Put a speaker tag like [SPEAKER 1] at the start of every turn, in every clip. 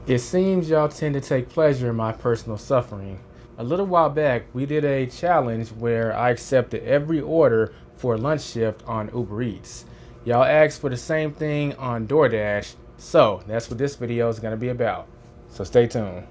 [SPEAKER 1] It seems y'all tend to take pleasure in my personal suffering. A little while back, we did a challenge where I accepted every order for a lunch shift on Uber Eats. Y'all asked for the same thing on DoorDash, so that's what this video is going to be about. So stay tuned.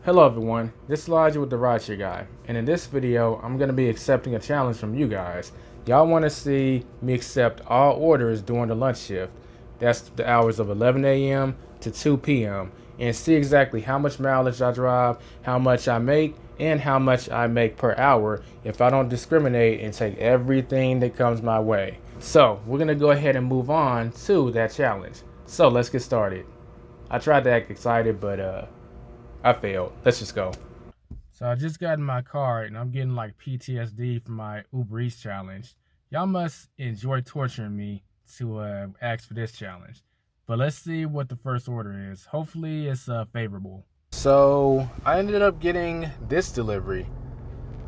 [SPEAKER 1] Hello everyone, this is Elijah with the Rideshare Guy, and in this video, I'm going to be accepting a challenge from you guys. Y'all want to see me accept all orders during the lunch shift. That's the hours of 11 a.m. to 2 p.m. and see exactly how much mileage I drive, how much I make, and how much I make per hour if I don't discriminate and take everything that comes my way. So we're going to go ahead and move on to that challenge. So let's get started. I tried to act excited, but I failed. Let's just go. So I just got in my car and I'm getting like PTSD from my Uber Eats challenge. Y'all must enjoy torturing me to ask for this challenge. But let's see what the first order is. Hopefully it's favorable. So I ended up getting this delivery.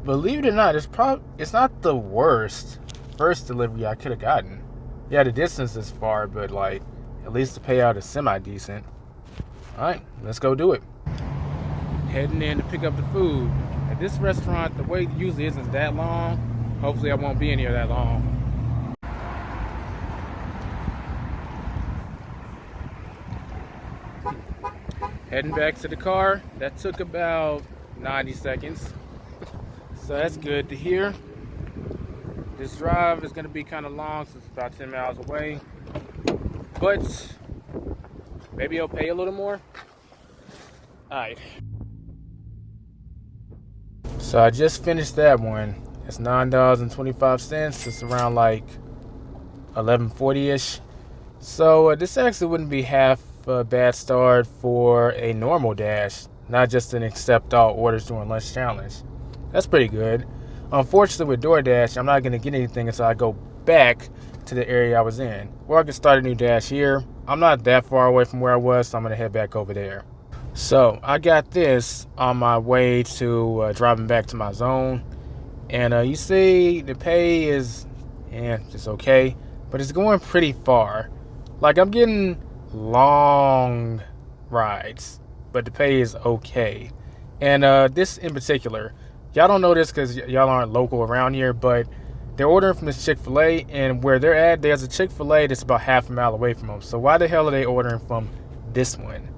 [SPEAKER 1] Believe it or not, it's not the worst first delivery I could have gotten. Yeah, the distance is far, but like at least the payout is semi-decent. Alright, let's go do it. Heading in to pick up the food. At this restaurant, the wait usually isn't that long. Hopefully I won't be in here that long. Heading back to the car. That took about 90 seconds. So that's good to hear. This drive is going to be kind of long since it's about 10 miles away. But maybe I'll pay a little more. Alright. So I just finished that one. It's $9.25. It's around like 11:40-ish. So this actually wouldn't be half a bad start for a normal dash, not just an accept all orders during lunch challenge. That's pretty good. Unfortunately with DoorDash, I'm not going to get anything until I go back to the area I was in. Or I can start a new dash here. I'm not that far away from where I was, so I'm going to head back over there. So I got this on my way to driving back to my zone, and you see the pay is just okay, but it's going pretty far. Like I'm getting long rides, but the pay is okay. And this in particular, y'all don't know this because y'all aren't local around here, but they're ordering from this Chick-fil-A, and where they're at, there's a Chick-fil-A that's about half a mile away from them. So why the hell are they ordering from this one?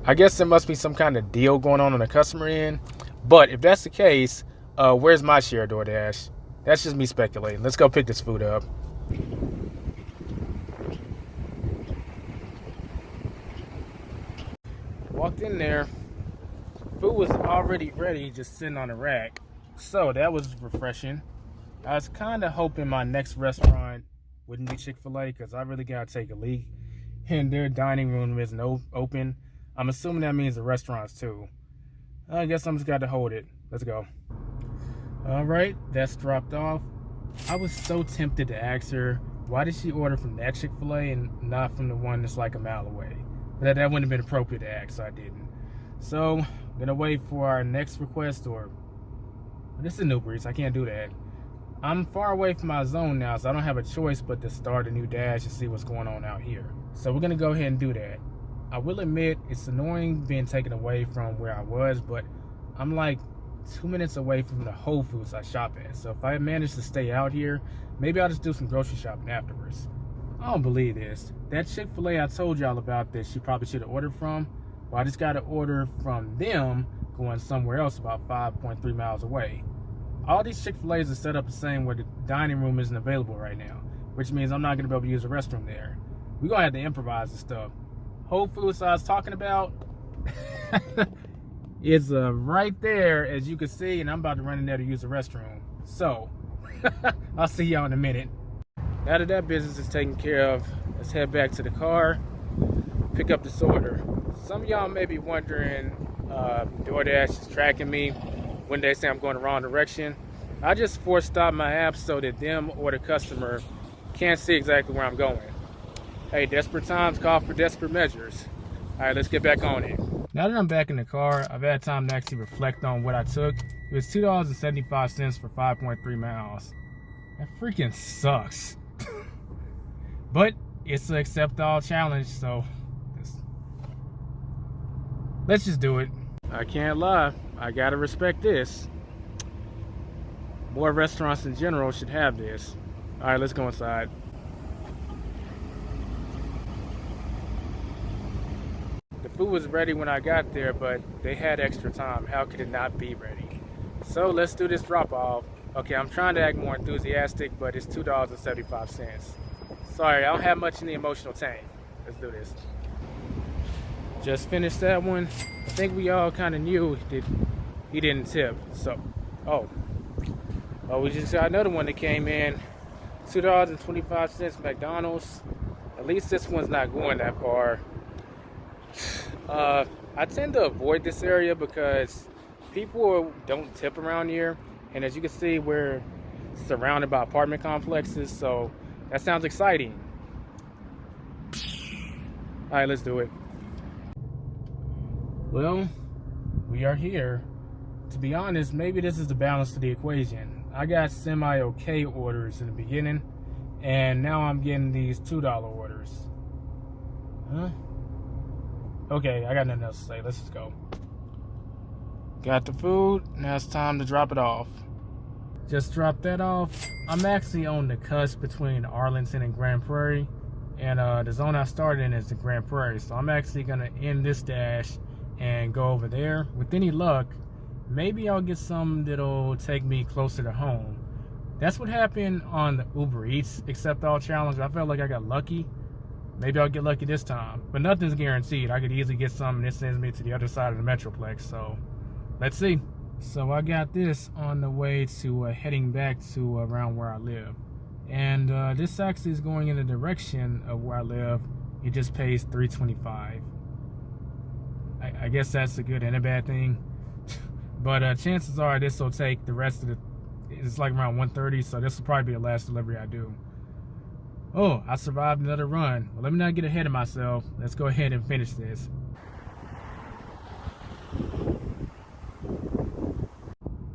[SPEAKER 1] I guess there must be some kind of deal going on the customer end. But if that's the case, where's my share of DoorDash? That's just me speculating. Let's go pick this food up. Walked in there. Food was already ready, just sitting on the rack. So that was refreshing. I was kind of hoping my next restaurant wouldn't be Chick-fil-A because I really got to take a leak. And their dining room isn't open. I'm assuming that means the restaurants too. I guess I'm just got to hold it. Let's go. All right, that's dropped off. I was so tempted to ask her, why did she order from that Chick-fil-A and not from the one that's like a mile away? But that wouldn't have been appropriate to ask, so I didn't. So, I'm gonna wait for our next request, or this is Uber Eats, I can't do that. I'm far away from my zone now, so I don't have a choice but to start a new dash and see what's going on out here. So we're gonna go ahead and do that. I will admit it's annoying being taken away from where I was, but I'm like 2 minutes away from the Whole Foods I shop at. So if I manage to stay out here, maybe I'll just do some grocery shopping afterwards. I don't believe this. That Chick-fil-A I told y'all about that she probably should have ordered from, well, I just got to order from them going somewhere else about 5.3 miles away. All these Chick-fil-A's are set up the same where the dining room isn't available right now, which means I'm not going to be able to use the restroom there. We're going to have to improvise this stuff. Whole Foods I was talking about is right there, as you can see, and I'm about to run in there to use the restroom. So, I'll see y'all in a minute. Now that that business is taken care of, let's head back to the car, pick up this order. Some of y'all may be wondering, DoorDash is tracking me when they say I'm going the wrong direction. I just force stop my app so that them or the customer can't see exactly where I'm going. Hey, desperate times call for desperate measures. All right, let's get back on it. Now that I'm back in the car, I've had time to actually reflect on what I took. It was $2.75 for 5.3 miles. That freaking sucks. But it's an accept all challenge, so Let's just do it. I can't lie. I gotta respect this. More restaurants in general should have this. All right, let's go inside. The food was ready when I got there, but they had extra time. How could it not be ready? So let's do this drop off. Okay, I'm trying to act more enthusiastic, but it's $2.75. Sorry, I don't have much in the emotional tank. Let's do this. Just finished that one. I think we all kind of knew he didn't tip. So, oh, we just got another one that came in. $2.25 McDonald's. At least this one's not going that far. I tend to avoid this area because people don't tip around here, and as you can see, we're surrounded by apartment complexes, so that sounds exciting. All right, let's do it. Well, we are here. To be honest, maybe this is the balance to the equation. I got semi-okay orders in the beginning, and now I'm getting these $2 orders. Huh? Okay, I got nothing else to say. Let's just go. Got the food. Now it's time to drop it off. Just dropped that off. I'm actually on the cusp between Arlington and Grand Prairie. And the zone I started in is the Grand Prairie. So I'm actually going to end this dash and go over there. With any luck, maybe I'll get some that'll take me closer to home. That's what happened on the Uber Eats Accept All Challenge. I felt like I got lucky. Maybe I'll get lucky this time, but nothing's guaranteed. I could easily get something that sends me to the other side of the Metroplex, so let's see. So I got this on the way to heading back to around where I live. And this actually is going in the direction of where I live. It just pays $3.25. I guess that's a good and a bad thing. But chances are this will take the rest of it's like around 1:30, so this will probably be the last delivery I do. Oh, I survived another run. Well, let me not get ahead of myself. Let's go ahead and finish this.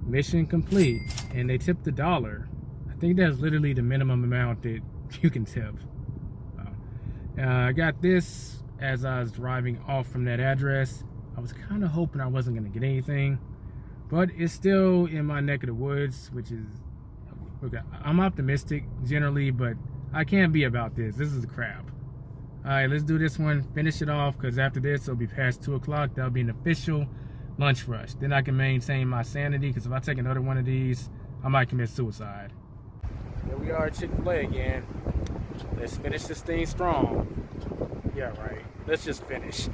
[SPEAKER 1] Mission complete. And they tipped $1. I think that's literally the minimum amount that you can tip. I got this as I was driving off from that address. I was kind of hoping I wasn't going to get anything. But it's still in my neck of the woods, which is... Okay, I'm optimistic generally, but I can't be about this. This is crap. All right, let's do this one. Finish it off, because after this, it'll be past 2 o'clock. That'll be an official lunch rush. Then I can maintain my sanity, because if I take another one of these, I might commit suicide. Here we are at Chick-fil-A again. Let's finish this thing strong. Yeah, right. Let's just finish.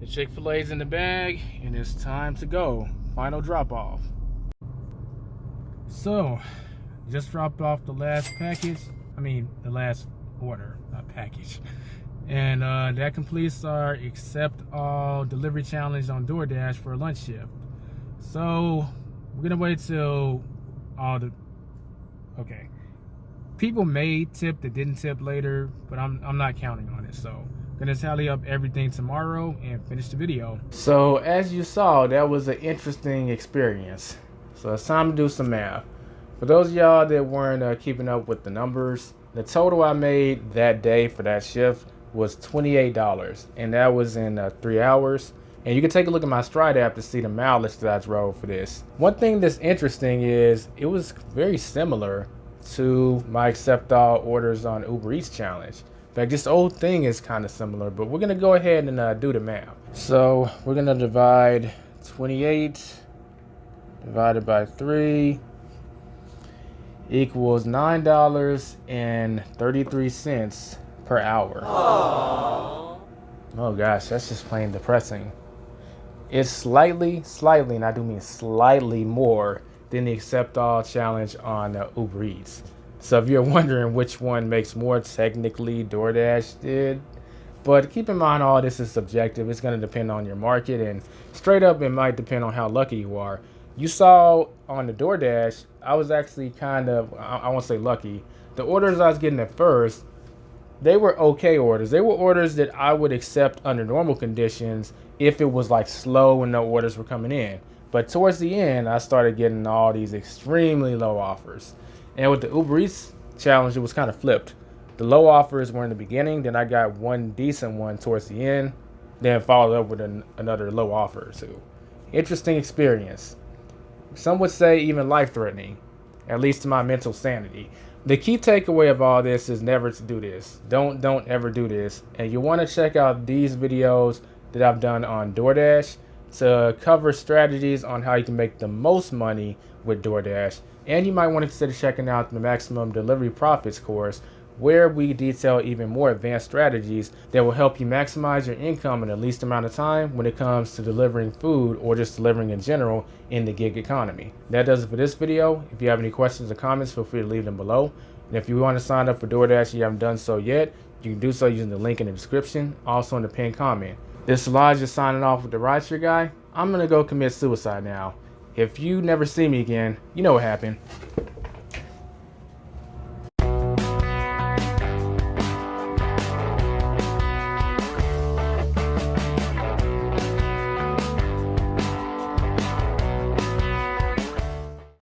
[SPEAKER 1] The Chick-fil-A's in the bag, and it's time to go. Final drop-off. So, just dropped off the last package. The last order, not package. And that completes our accept all delivery challenge on DoorDash for a lunch shift. So we're gonna wait till all the people may tip that didn't tip later, but I'm not counting on it. So gonna tally up everything tomorrow and finish the video. So as you saw, that was an interesting experience. So it's time to do some math. For those of y'all that weren't keeping up with the numbers, the total I made that day for that shift was $28, and that was in 3 hours. And you can take a look at my Stride app to see the mileage that I drove for this. One thing that's interesting is it was very similar to my accept all orders on Uber Eats challenge. In fact, this whole thing is kind of similar, but we're gonna go ahead and do the math. So we're gonna divide 28 divided by 3 equals $9.33 per hour. Aww. Oh gosh, that's just plain depressing. It's slightly, and I do mean slightly more than the accept all challenge on Uber Eats. So if you're wondering which one makes more, technically DoorDash did. But keep in mind, all this is subjective. It's going to depend on your market, and straight up, it might depend on how lucky you are. You saw on the DoorDash, I was actually kind of, I won't say lucky. The orders I was getting at first, they were okay orders. They were orders that I would accept under normal conditions if it was like slow and no orders were coming in. But towards the end, I started getting all these extremely low offers. And with the Uber Eats challenge, it was kind of flipped. The low offers were in the beginning, then I got one decent one towards the end. then followed up with another low offer or two. Interesting experience. Some would say even life-threatening, at least to my mental sanity. The key takeaway of all this is never to do this. Don't ever do this. And you want to check out these videos that I've done on DoorDash to cover strategies on how you can make the most money with DoorDash. And you might want to consider checking out the Maximum Delivery Profits course, where we detail even more advanced strategies that will help you maximize your income in the least amount of time when it comes to delivering food or just delivering in general in the gig economy. That does it for this video. If you have any questions or comments, feel free to leave them below. And if you want to sign up for DoorDash and you haven't done so yet, you can do so using the link in the description, also in the pinned comment. This is Elijah signing off with the Rideshare Guy. I'm going to go commit suicide now. If you never see me again, you know what happened.